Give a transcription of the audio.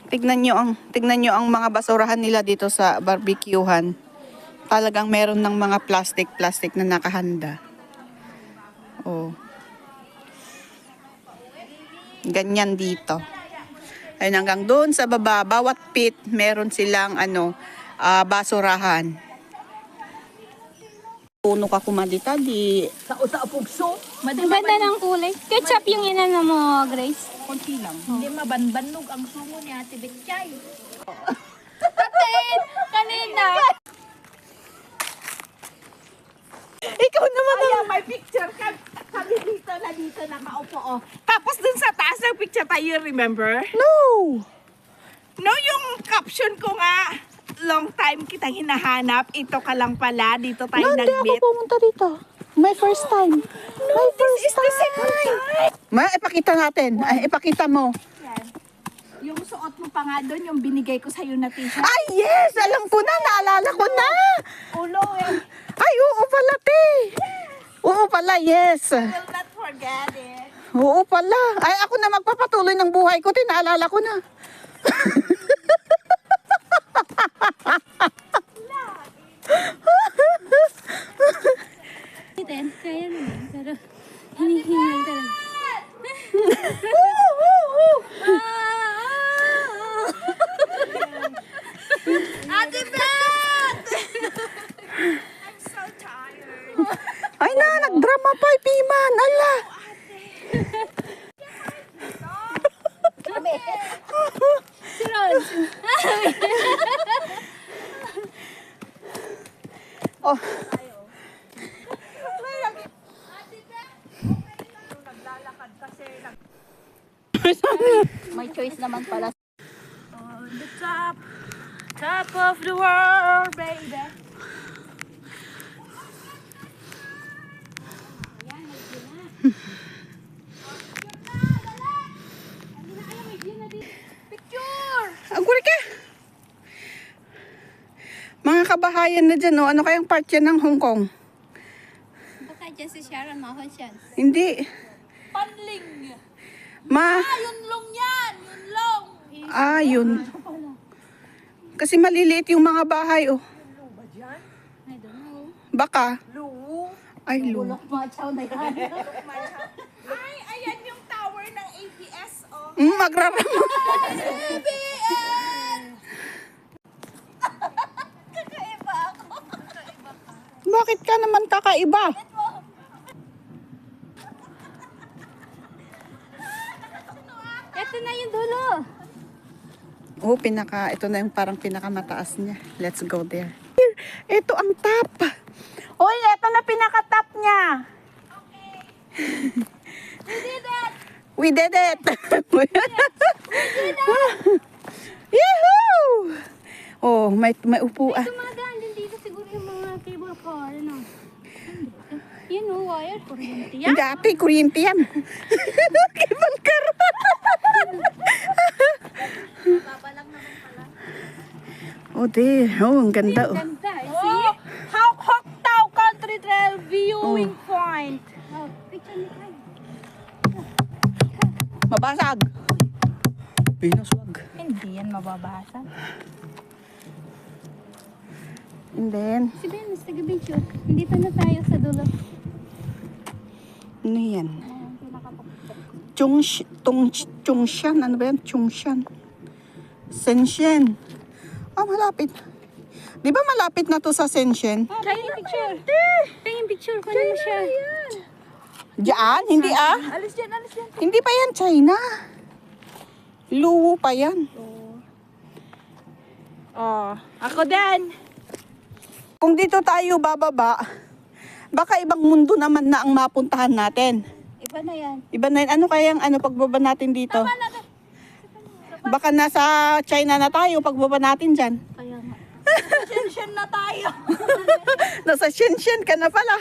Tignan nyo ang mga basurahan nila dito sa barbecuehan. Talagang meron ng mga plastic na nakahanda. Oh. Ganyan dito. Ayun, hanggang doon sa baba, bawat pit, meron silang basurahan. Puno ka kumadita, di... Sa pugso. Ang ganda ng kulay. Ketchup yung inano mo, Grace. Konti lang. Hindi mabanbanog ang sungo ni Ate Betchay. Kapit! Kanina! Ikaw naman Ayan, may picture ka. Kami dito nakaupo. Oh. Tapos dun sa taas ng picture tayo, remember? No! No, yung caption ko nga, long time kitang hinahanap, ito ka lang pala, dito tayo No, hindi ako nag-meet. pumunta dito. My first time. My first This is the second time. Ipakita natin. Ay, ipakita mo. Yan. Yung suot mo pa nga doon, yung binigay ko sa'yo na t-shirt. Ay, yes! Alam ko na, naalala ko na. Ulo eh. Ay, oo pala, te. Oo pala, yes. Will not forget it. Oo pala. Ay, ako na magpapatuloy ng buhay ko, te. Naalala ko na. Kaya naman, pero hinihingal ka lang. Ate Beth! I'm so tired. Ay na, nagdrama pa, Piman. Ala. Si Rons. Oh. May choice naman pala. On the top of the world, baby. Picture! Ang kuri ka. Mga kabahayan na dyan, ano kayang part yan ng Hong Kong? Baka dyan si Sharon Mahon siya. Hindi. Panling! Yun long yan! Yun long! Yun. Kasi maliliit yung mga bahay, oh. I don't know. Baka. Luwu. Ay, lo. Machaw na yan. Ay, ayan yung tower ng APS, oh. Magrarama. Kakaiba ako. Bakit ka naman kakaiba? Ito na yung dulo. Oh, ito na yung parang pinakamataas niya. Let's go there. Here, ito ang top. Oy, ito na pinaka-top niya. We did it. Yahoo! Oh, may upuan. Tumadaan din dito siguro yung mga cable car. Ano? Yun o, wire. Kuryente yan. Hindi ate, kuryente yan. Cable car. Oh, de. Oh, ang ganda. Oh. Ganda. Oh, Hok Tao Country Trail Viewing Point. Oh, picture ni Kai. Mabasag. Pinaswag. Hindi yan mababasa. And then, Si Venus, taga-picture. Dito na tayo sa dulo. ano yan? Ayan, pinakapagpapag. Chongshan. Ano ba yan? Chongshan. Shenzhen. Malapit. Di ba malapit na to sa Shenzhen? Oh, China picture. Tingin picture ko na siya. Diyan? Hindi Alis yan, alis yan. Hindi pa yan China. Luwu pa yan. Oh, ako din. Kung dito tayo bababa, baka ibang mundo naman na ang mapuntahan natin. Iba na yan. Iba na yun. Ano kayang pagbaba natin dito? Baka nasa China na tayo pagbaba natin dyan. Kaya nga. Shenshen na tayo. Nasa Shenzhen ka na pala.